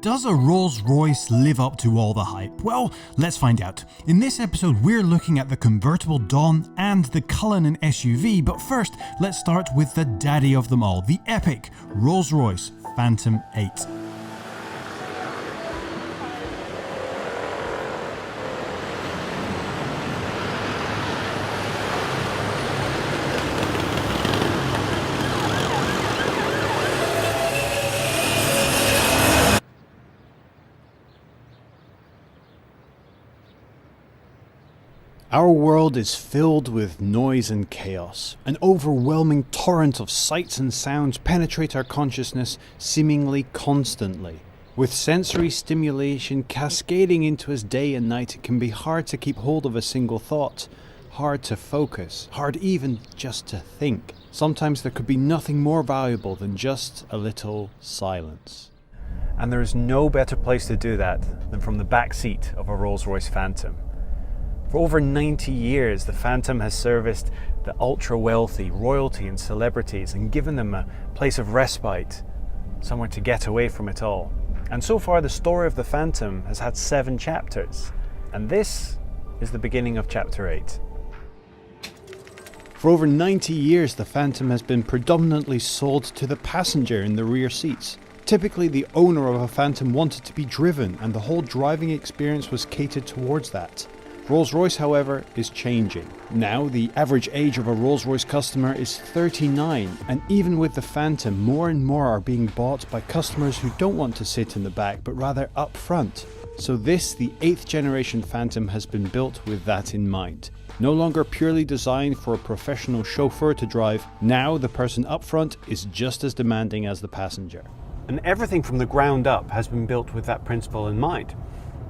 Does a Rolls-Royce live up to all the hype? Well, let's find out. In this episode, we're looking at the convertible Dawn and the Cullinan SUV, but first, let's start with the daddy of them all, the epic Rolls-Royce Phantom VIII. Our world is filled with noise and chaos. An overwhelming torrent of sights and sounds penetrate our consciousness seemingly constantly. With sensory stimulation cascading into us day and night, it can be hard to keep hold of a single thought, hard to focus, hard even just to think. Sometimes there could be nothing more valuable than just a little silence. And there is no better place to do that than from the back seat of a Rolls-Royce Phantom. For over 90 years, the Phantom has serviced the ultra-wealthy, royalty and celebrities and given them a place of respite, somewhere to get away from it all. And so far, the story of the Phantom has had 7 chapters, and this is the beginning of Chapter 8. For over 90 years, the Phantom has been predominantly sold to the passenger in the rear seats. Typically, the owner of a Phantom wanted to be driven, and the whole driving experience was catered towards that. Rolls-Royce, however, is changing. Now, the average age of a Rolls-Royce customer is 39, and even with the Phantom, more and more are being bought by customers who don't want to sit in the back, but rather up front. So this, the 8th generation Phantom, has been built with that in mind. No longer purely designed for a professional chauffeur to drive, now the person up front is just as demanding as the passenger. And everything from the ground up has been built with that principle in mind.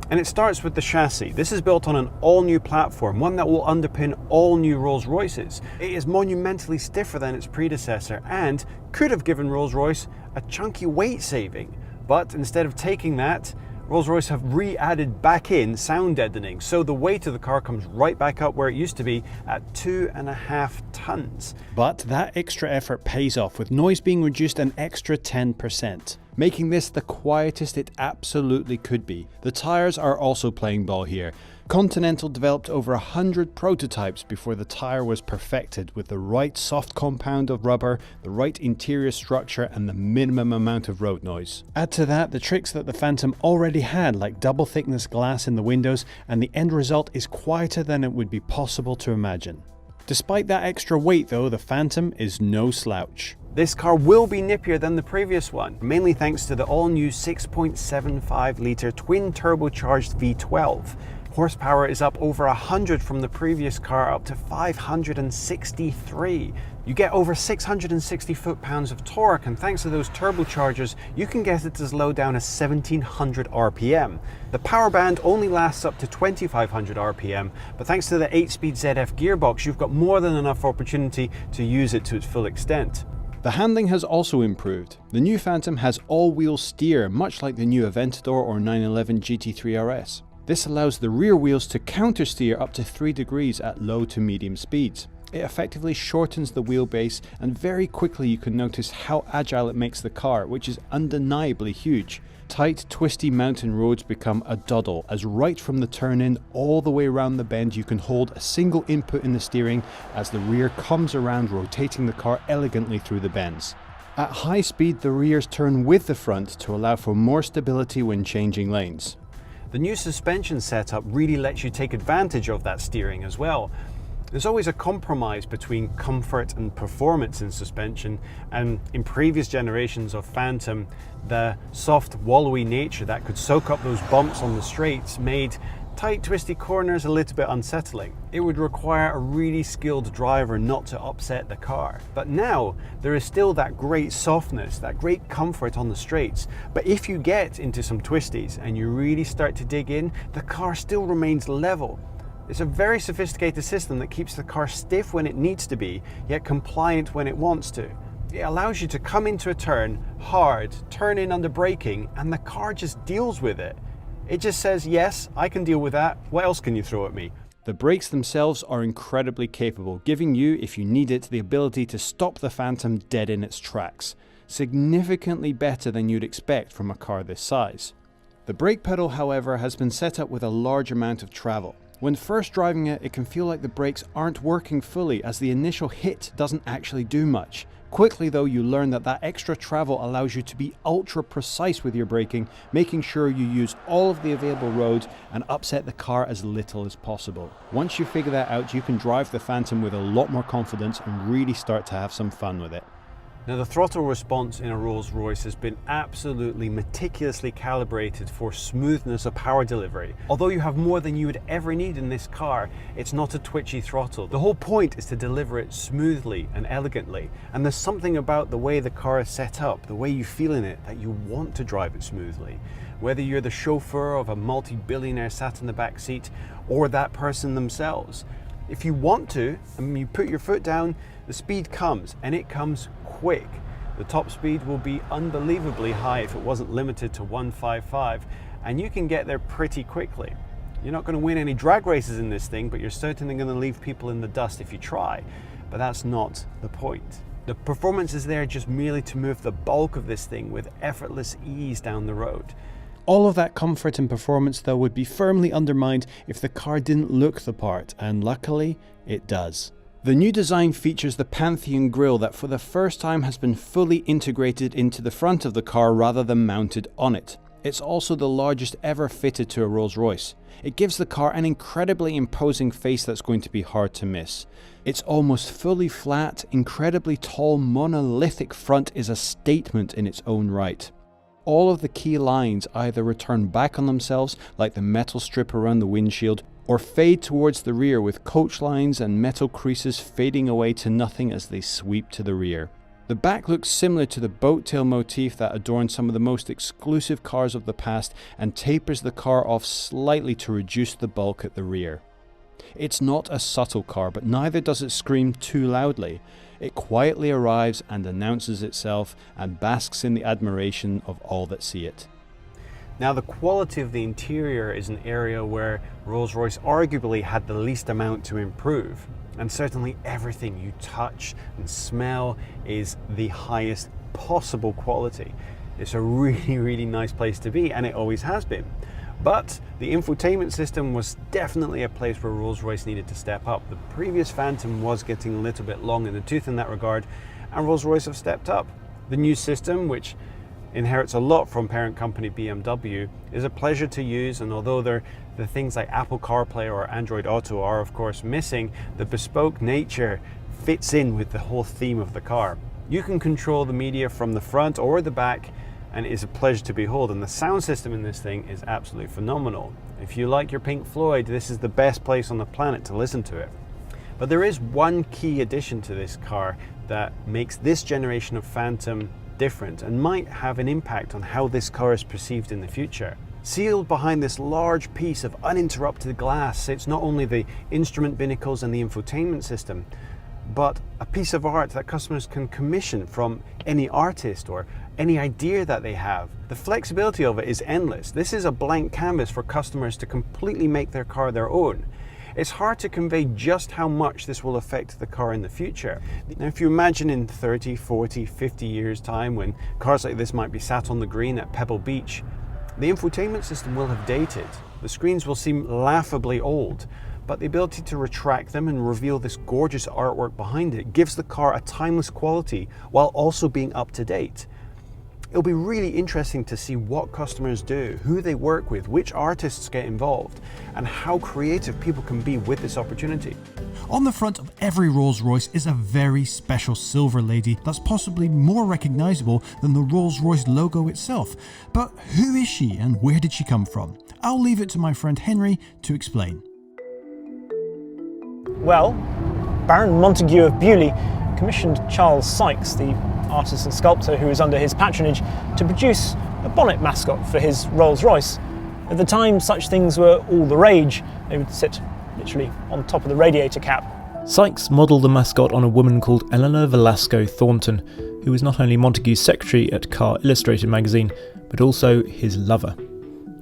And it starts with the chassis. This is built on an all-new platform, one that will underpin all new Rolls-Royces. It is monumentally stiffer than its predecessor and could have given Rolls-Royce a chunky weight saving. But instead of taking that, Rolls-Royce have re-added back in sound deadening, so the weight of the car comes right back up where it used to be at 2.5 tons. But that extra effort pays off, with noise being reduced an extra 10%. Making this the quietest it absolutely could be. The tyres are also playing ball here. Continental developed over 100 prototypes before the tyre was perfected, with the right soft compound of rubber, the right interior structure and the minimum amount of road noise. Add to that the tricks that the Phantom already had, like double thickness glass in the windows, and the end result is quieter than it would be possible to imagine. Despite that extra weight though, the Phantom is no slouch. This car will be nippier than the previous one, mainly thanks to the all-new 6.75 litre twin turbocharged V12. Horsepower is up over 100 from the previous car, up to 563. You get over 660 foot-pounds of torque, and thanks to those turbochargers, you can get it as low down as 1700 RPM. The power band only lasts up to 2500 RPM, but thanks to the 8-speed ZF gearbox, you've got more than enough opportunity to use it to its full extent. The handling has also improved. The new Phantom has all-wheel steer, much like the new Aventador or 911 GT3 RS. This allows the rear wheels to counter-steer up to 3 degrees at low to medium speeds. It effectively shortens the wheelbase, and very quickly you can notice how agile it makes the car, which is undeniably huge. Tight, twisty mountain roads become a doddle, as right from the turn-in all the way around the bend you can hold a single input in the steering as the rear comes around, rotating the car elegantly through the bends. At high speed, the rears turn with the front to allow for more stability when changing lanes. The new suspension setup really lets you take advantage of that steering as well. There's always a compromise between comfort and performance in suspension, and in previous generations of Phantom, the soft, wallowy nature that could soak up those bumps on the straights made tight, twisty corners a little bit unsettling. It would require a really skilled driver not to upset the car. But now, there is still that great softness, that great comfort on the straights. But if you get into some twisties and you really start to dig in, the car still remains level. It's a very sophisticated system that keeps the car stiff when it needs to be, yet compliant when it wants to. It allows you to come into a turn hard, turn in under braking, and the car just deals with it. It just says, yes, I can deal with that. What else can you throw at me? The brakes themselves are incredibly capable, giving you, if you need it, the ability to stop the Phantom dead in its tracks. Significantly better than you'd expect from a car this size. The brake pedal, however, has been set up with a large amount of travel. When first driving it, it can feel like the brakes aren't working fully as the initial hit doesn't actually do much. Quickly though, you learn that extra travel allows you to be ultra precise with your braking, making sure you use all of the available roads and upset the car as little as possible. Once you figure that out, you can drive the Phantom with a lot more confidence and really start to have some fun with it. Now, the throttle response in a Rolls-Royce has been absolutely meticulously calibrated for smoothness of power delivery. Although you have more than you would ever need in this car, it's not a twitchy throttle. The whole point is to deliver it smoothly and elegantly. And there's something about the way the car is set up, the way you feel in it, that you want to drive it smoothly. Whether you're the chauffeur of a multi-billionaire sat in the back seat or that person themselves. If you want to, and you put your foot down, the speed comes, and it comes quick. The top speed will be unbelievably high if it wasn't limited to 155, and you can get there pretty quickly. You're not going to win any drag races in this thing, but you're certainly going to leave people in the dust if you try. But that's not the point. The performance is there just merely to move the bulk of this thing with effortless ease down the road. All of that comfort and performance though would be firmly undermined if the car didn't look the part, and luckily it does. The new design features the Pantheon grille that for the first time has been fully integrated into the front of the car rather than mounted on it. It's also the largest ever fitted to a Rolls-Royce. It gives the car an incredibly imposing face that's going to be hard to miss. Its almost fully flat, incredibly tall, monolithic front is a statement in its own right. All of the key lines either return back on themselves, like the metal strip around the windshield, or fade towards the rear with coach lines and metal creases fading away to nothing as they sweep to the rear. The back looks similar to the boat tail motif that adorns some of the most exclusive cars of the past and tapers the car off slightly to reduce the bulk at the rear. It's not a subtle car, but neither does it scream too loudly. It quietly arrives and announces itself and basks in the admiration of all that see it. Now, the quality of the interior is an area where Rolls-Royce arguably had the least amount to improve. And certainly everything you touch and smell is the highest possible quality. It's a really, really nice place to be, and it always has been. But the infotainment system was definitely a place where Rolls-Royce needed to step up. The previous Phantom was getting a little bit long in the tooth in that regard, and Rolls-Royce have stepped up. The new system, which inherits a lot from parent company BMW, is a pleasure to use, and although the things like Apple CarPlay or Android Auto are of course missing, the bespoke nature fits in with the whole theme of the car. You can control the media from the front or the back, and it is a pleasure to behold, and the sound system in this thing is absolutely phenomenal. If you like your Pink Floyd, this is the best place on the planet to listen to it. But there is one key addition to this car that makes this generation of Phantom different and might have an impact on how this car is perceived in the future. Sealed behind this large piece of uninterrupted glass sits not only the instrument binnacles and the infotainment system, but a piece of art that customers can commission from any artist or any idea that they have. The flexibility of it is endless. This is a blank canvas for customers to completely make their car their own. It's hard to convey just how much this will affect the car in the future. Now, if you imagine in 30, 40, 50 years time when cars like this might be sat on the green at Pebble Beach, the infotainment system will have dated. The screens will seem laughably old, but the ability to retract them and reveal this gorgeous artwork behind it gives the car a timeless quality while also being up to date. It'll be really interesting to see what customers do, who they work with, which artists get involved, and how creative people can be with this opportunity. On the front of every Rolls-Royce is a very special silver lady that's possibly more recognisable than the Rolls-Royce logo itself. But who is she and where did she come from? I'll leave it to my friend Henry to explain. Well, Baron Montague of Bewley commissioned Charles Sykes, the artist and sculptor who was under his patronage, to produce a bonnet mascot for his Rolls-Royce. At the time, such things were all the rage. They would sit literally on top of the radiator cap. Sykes modelled the mascot on a woman called Eleanor Thornton, who was not only Montague's secretary at Car Illustrated magazine, but also his lover.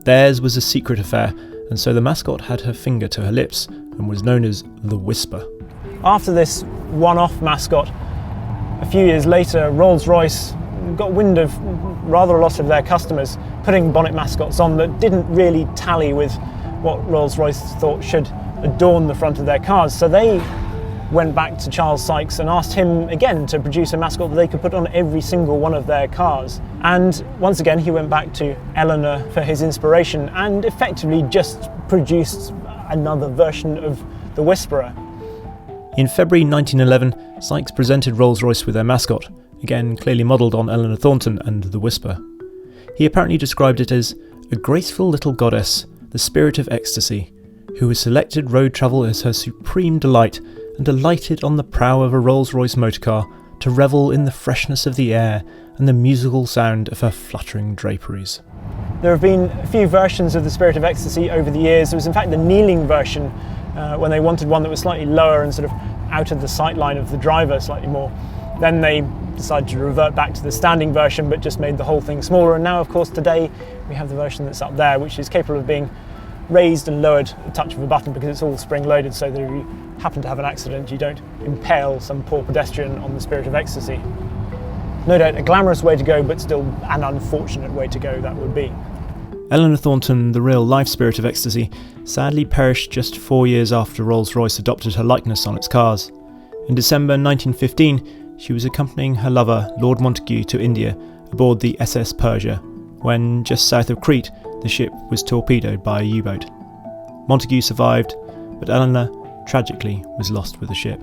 Theirs was a secret affair, and so the mascot had her finger to her lips and was known as the Whisper. After this one-off mascot, a few years later, Rolls-Royce got wind of rather a lot of their customers putting bonnet mascots on that didn't really tally with what Rolls-Royce thought should adorn the front of their cars. So they went back to Charles Sykes and asked him again to produce a mascot that they could put on every single one of their cars. And once again, he went back to Eleanor for his inspiration and effectively just produced another version of the Whisperer. In February 1911, Sykes presented Rolls-Royce with their mascot, again clearly modelled on Eleanor Thornton and the Whisper. He apparently described it as a graceful little goddess, the spirit of ecstasy, who has selected road travel as her supreme delight and alighted on the prow of a Rolls-Royce motorcar to revel in the freshness of the air and the musical sound of her fluttering draperies. There have been a few versions of the Spirit of Ecstasy over the years. There was in fact the kneeling version when they wanted one that was slightly lower and sort of out of the sight line of the driver slightly more. Then they decided to revert back to the standing version but just made the whole thing smaller, and now of course today we have the version that's up there, which is capable of being raised and lowered at the touch of a button because it's all spring loaded, so that if you happen to have an accident you don't impale some poor pedestrian on the Spirit of Ecstasy. No doubt a glamorous way to go, but still an unfortunate way to go that would be. Eleanor Thornton, the real life Spirit of Ecstasy, sadly perished just 4 years after Rolls-Royce adopted her likeness on its cars. In December 1915, she was accompanying her lover, Lord Montagu, to India aboard the SS Persia, when, just south of Crete, the ship was torpedoed by a U-boat. Montagu survived, but Eleanor, tragically, was lost with the ship.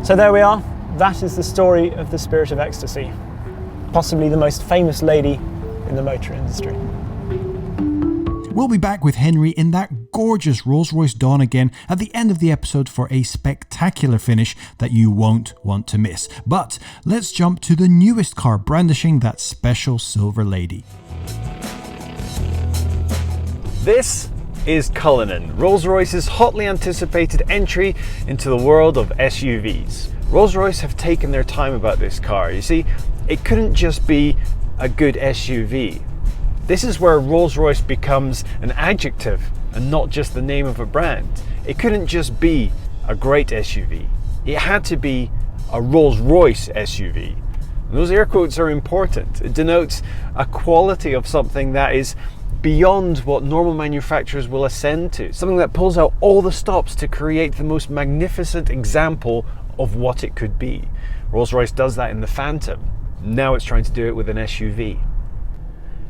So there we are. That is the story of the Spirit of Ecstasy, possibly the most famous lady in the motor industry. We'll be back with Henry in that gorgeous Rolls-Royce Dawn again at the end of the episode for a spectacular finish that you won't want to miss. But let's jump to the newest car brandishing that special silver lady. This is Cullinan, Rolls-Royce's hotly anticipated entry into the world of SUVs. Rolls-Royce have taken their time about this car. You see, it couldn't just be a good SUV. This is where Rolls-Royce becomes an adjective and not just the name of a brand. It couldn't just be a great SUV. It had to be a Rolls-Royce SUV. And those air quotes are important. It denotes a quality of something that is beyond what normal manufacturers will ascend to. Something that pulls out all the stops to create the most magnificent example of what it could be. Rolls-Royce does that in the Phantom. Now it's trying to do it with an SUV.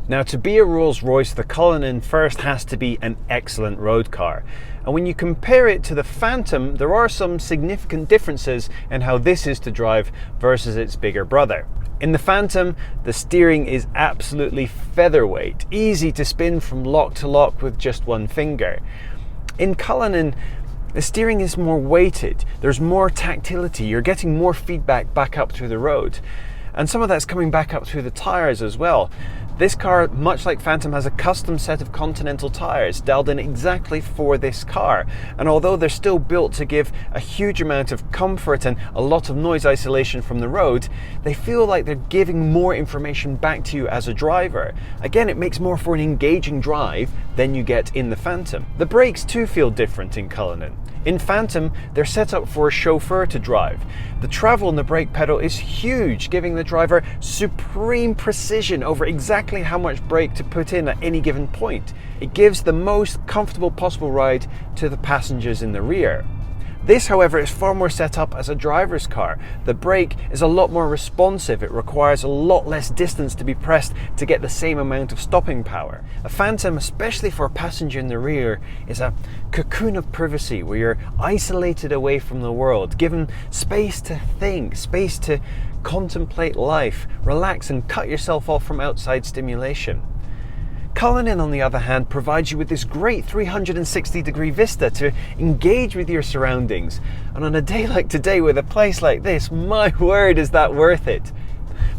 Now, to be a Rolls-Royce, the Cullinan first has to be an excellent road car. And when you compare it to the Phantom, there are some significant differences in how this is to drive versus its bigger brother. In the Phantom, the steering is absolutely featherweight, easy to spin from lock to lock with just one finger. In Cullinan, the steering is more weighted, there's more tactility, you're getting more feedback back up through the road. And some of that's coming back up through the tyres as well. This car, much like Phantom, has a custom set of Continental tyres dialed in exactly for this car. And although they're still built to give a huge amount of comfort and a lot of noise isolation from the road, they feel like they're giving more information back to you as a driver. Again, it makes more for an engaging drive than you get in the Phantom. The brakes too feel different in Cullinan. In Phantom, they're set up for a chauffeur to drive. The travel on the brake pedal is huge, giving the driver supreme precision over exactly how much brake to put in at any given point. It gives the most comfortable possible ride to the passengers in the rear. This, however, is far more set up as a driver's car. The brake is a lot more responsive. It requires a lot less distance to be pressed to get the same amount of stopping power. A Phantom, especially for a passenger in the rear, is a cocoon of privacy where you're isolated away from the world, given space to think, space to contemplate life, relax and cut yourself off from outside stimulation. Cullinan, on the other hand, provides you with this great 360-degree vista to engage with your surroundings. And on a day like today with a place like this, my word, is that worth it.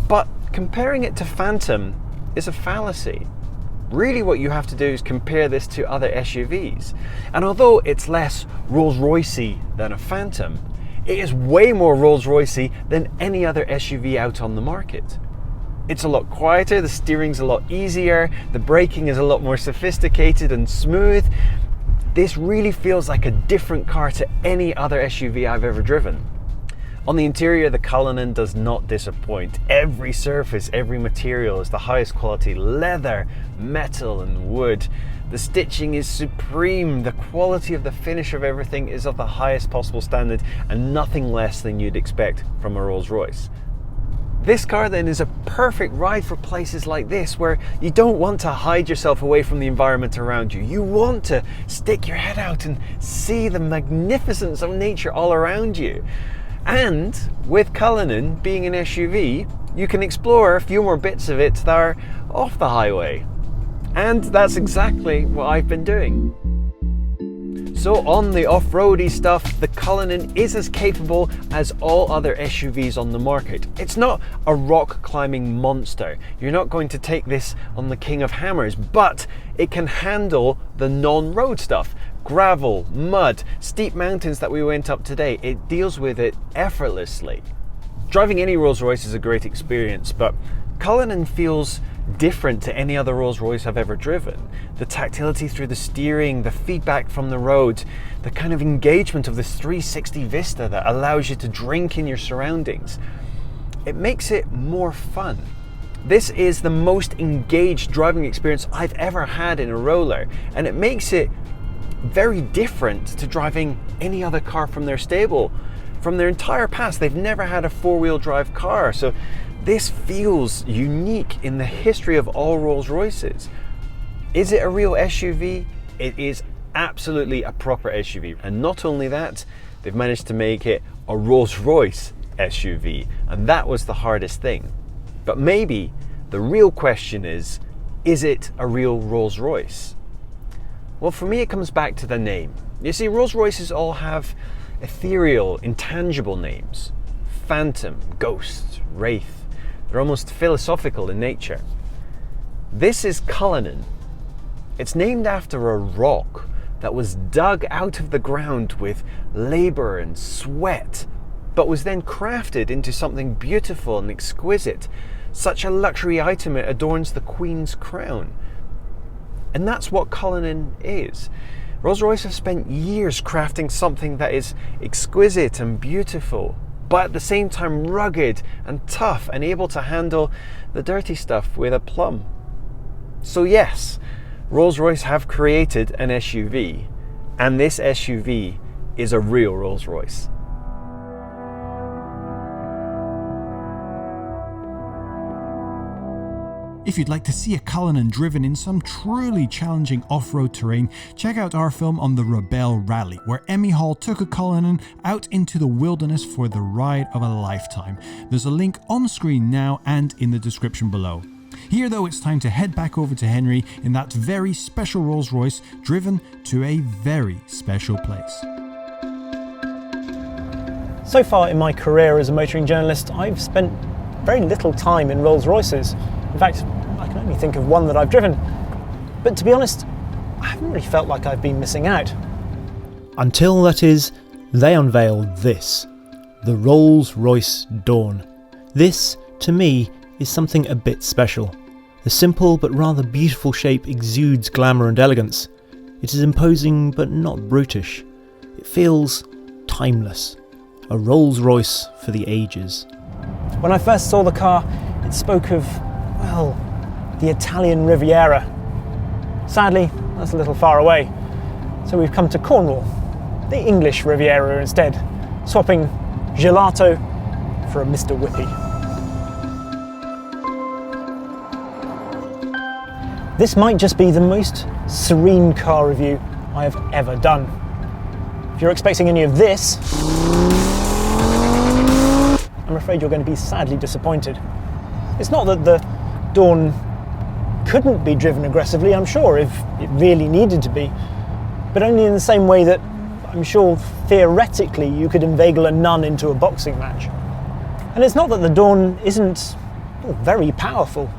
But comparing it to Phantom is a fallacy. Really what you have to do is compare this to other SUVs. And although it's less Rolls-Royce-y than a Phantom, it is way more Rolls-Royce-y than any other SUV out on the market. It's a lot quieter, the steering's a lot easier, the braking is a lot more sophisticated and smooth. This really feels like a different car to any other SUV I've ever driven. On the interior, the Cullinan does not disappoint. Every surface, every material is the highest quality leather, metal and wood. The stitching is supreme. The quality of the finish of everything is of the highest possible standard and nothing less than you'd expect from a Rolls-Royce. This car then is a perfect ride for places like this where you don't want to hide yourself away from the environment around you. You want to stick your head out and see the magnificence of nature all around you. And with Cullinan being an SUV, you can explore a few more bits of it that are off the highway. And that's exactly what I've been doing. So on the off-roady stuff, the Cullinan is as capable as all other SUVs on the market. It's not a rock climbing monster. You're not going to take this on the King of Hammers, but it can handle the non-road stuff. Gravel, mud, steep mountains that we went up today. It deals with it effortlessly. Driving any Rolls-Royce is a great experience, but Cullinan feels different to any other Rolls-Royce I've ever driven. The tactility through the steering, the feedback from the road, the kind of engagement of this 360 vista that allows you to drink in your surroundings. It makes it more fun. This is the most engaged driving experience I've ever had in a roller, and it makes it very different to driving any other car from their stable. From their entire past, they've never had a four-wheel drive car, so this feels unique in the history of all Rolls-Royces. Is it a real SUV? It is absolutely a proper SUV. And not only that, they've managed to make it a Rolls-Royce SUV. And that was the hardest thing. But maybe the real question is it a real Rolls-Royce? Well, for me, it comes back to the name. You see, Rolls-Royces all have ethereal, intangible names. Phantom, Ghost, Wraith. They're almost philosophical in nature. This is Cullinan. It's named after a rock that was dug out of the ground with labor and sweat, but was then crafted into something beautiful and exquisite. Such a luxury item it adorns the Queen's crown. And that's what Cullinan is. Rolls-Royce have spent years crafting something that is exquisite and beautiful, but at the same time rugged and tough and able to handle the dirty stuff with aplomb. So yes, Rolls-Royce have created an SUV, and this SUV is a real Rolls-Royce. If you'd like to see a Cullinan driven in some truly challenging off-road terrain, check out our film on the Rebelle Rally, where Emmy Hall took a Cullinan out into the wilderness for the ride of a lifetime. There's a link on screen now and in the description below. Here though, it's time to head back over to Henry in that very special Rolls-Royce, driven to a very special place. So far in my career as a motoring journalist, I've spent very little time in Rolls-Royces. In fact, I can only think of one that I've driven. But to be honest, I haven't really felt like I've been missing out. Until, that is, they unveiled this, the Rolls-Royce Dawn. This, to me, is something a bit special. The simple but rather beautiful shape exudes glamour and elegance. It is imposing but not brutish. It feels timeless. A Rolls-Royce for the ages. When I first saw the car, it spoke of, well, the Italian Riviera. Sadly, that's a little far away, so we've come to Cornwall, the English Riviera instead, swapping gelato for a Mr. Whippy. This might just be the most serene car review I have ever done. If you're expecting any of this, I'm afraid you're going to be sadly disappointed. It's not that the Dawn couldn't be driven aggressively, I'm sure, if it really needed to be, but only in the same way that I'm sure theoretically you could inveigle a nun into a boxing match. And it's not that the Dawn isn't very powerful.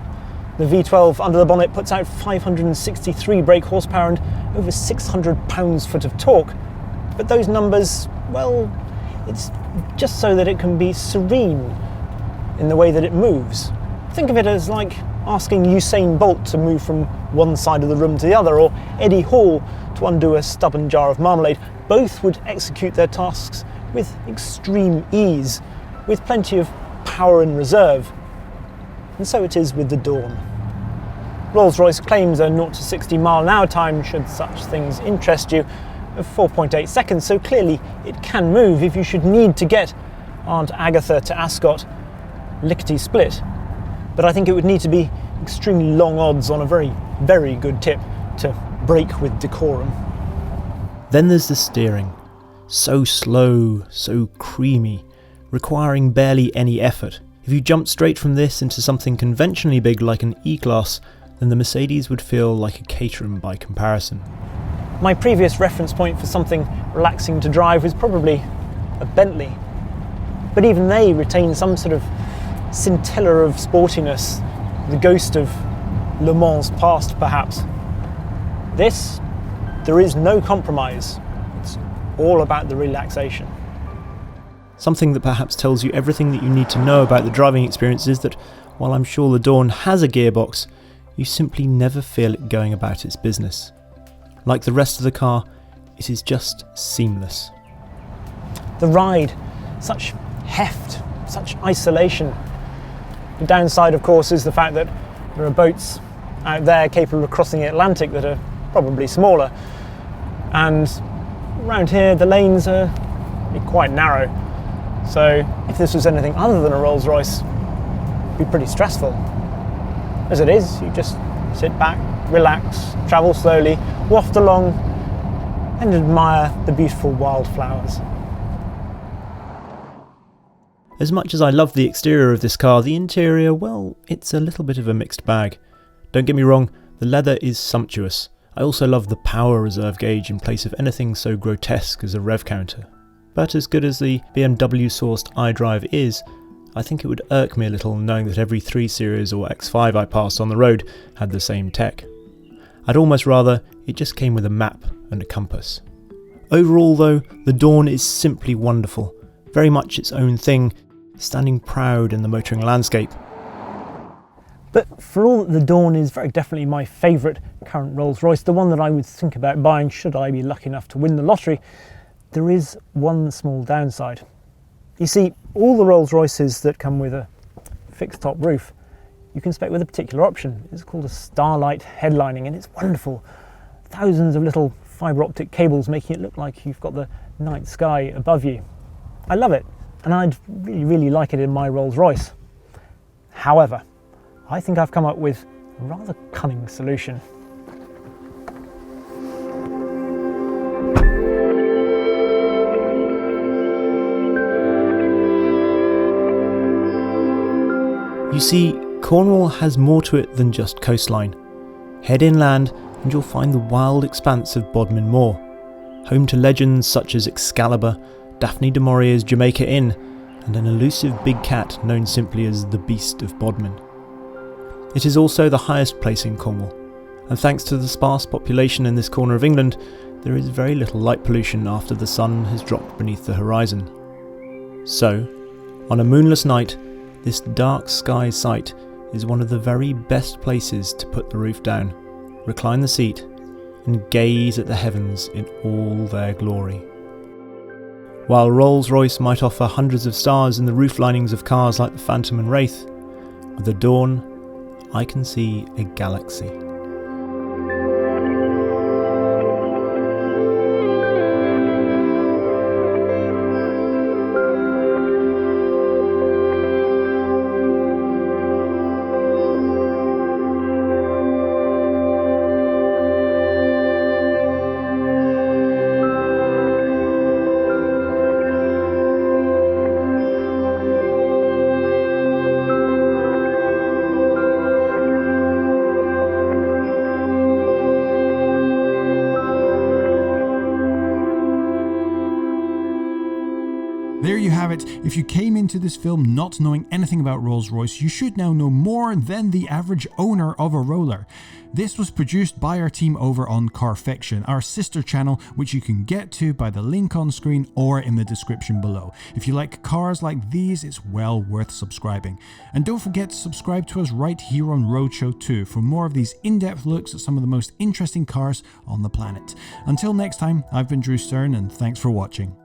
The V12 under the bonnet puts out 563 brake horsepower and over 600 pounds-foot of torque, but those numbers, well, it's just so that it can be serene in the way that it moves. Think of it as like asking Usain Bolt to move from one side of the room to the other, or Eddie Hall to undo a stubborn jar of marmalade. Both would execute their tasks with extreme ease, with plenty of power in reserve. And so it is with the Dawn. Rolls-Royce claims a 0 to 60 mile/hour time, should such things interest you, of 4.8 seconds, so clearly it can move if you should need to get Aunt Agatha to Ascot lickety-split. But I think it would need to be extremely long odds on a very, very good tip to break with decorum. Then there's the steering. So slow, so creamy, requiring barely any effort. If you jumped straight from this into something conventionally big like an E-Class, then the Mercedes would feel like a Caterham by comparison. My previous reference point for something relaxing to drive was probably a Bentley. But even they retain some sort of scintilla of sportiness, the ghost of Le Mans past perhaps. This, there is no compromise. It's all about the relaxation. Something that perhaps tells you everything that you need to know about the driving experience is that while I'm sure the Dawn has a gearbox, you simply never feel it going about its business. Like the rest of the car, it is just seamless. The ride, such heft, such isolation. The downside, of course, is the fact that there are boats out there capable of crossing the Atlantic that are probably smaller. And around here, the lanes are quite narrow. So if this was anything other than a Rolls-Royce, it'd be pretty stressful. As it is, you just sit back, relax, travel slowly, waft along, and admire the beautiful wildflowers. As much as I love the exterior of this car, the interior, well, it's a little bit of a mixed bag. Don't get me wrong, the leather is sumptuous. I also love the power reserve gauge in place of anything so grotesque as a rev counter. But as good as the BMW-sourced iDrive is, I think it would irk me a little knowing that every 3 Series or X5 I passed on the road had the same tech. I'd almost rather it just came with a map and a compass. Overall though, the Dawn is simply wonderful, very much its own thing, standing proud in the motoring landscape. But for all that the Dawn is very definitely my favourite current Rolls-Royce, the one that I would think about buying should I be lucky enough to win the lottery, there is one small downside. You see, all the Rolls-Royces that come with a fixed top roof, you can spec with a particular option. It's called a Starlight headlining, and it's wonderful. Thousands of little fibre optic cables making it look like you've got the night sky above you. I love it, and I'd really, really like it in my Rolls-Royce. However, I think I've come up with a rather cunning solution. You see, Cornwall has more to it than just coastline. Head inland and you'll find the wild expanse of Bodmin Moor, home to legends such as Excalibur, Daphne du Maurier's Jamaica Inn, and an elusive big cat known simply as the Beast of Bodmin. It is also the highest place in Cornwall, and thanks to the sparse population in this corner of England, there is very little light pollution after the sun has dropped beneath the horizon. So, on a moonless night, this dark sky site is one of the very best places to put the roof down, recline the seat, and gaze at the heavens in all their glory. While Rolls-Royce might offer hundreds of stars in the roof linings of cars like the Phantom and Wraith, with the Dawn, I can see a galaxy. There you have it. If you came into this film not knowing anything about Rolls-Royce, you should now know more than the average owner of a roller. This was produced by our team over on Carfection, our sister channel, which you can get to by the link on screen or in the description below. If you like cars like these, it's well worth subscribing. And don't forget to subscribe to us right here on Roadshow too for more of these in-depth looks at some of the most interesting cars on the planet. Until next time, I've been Drew Stern and thanks for watching.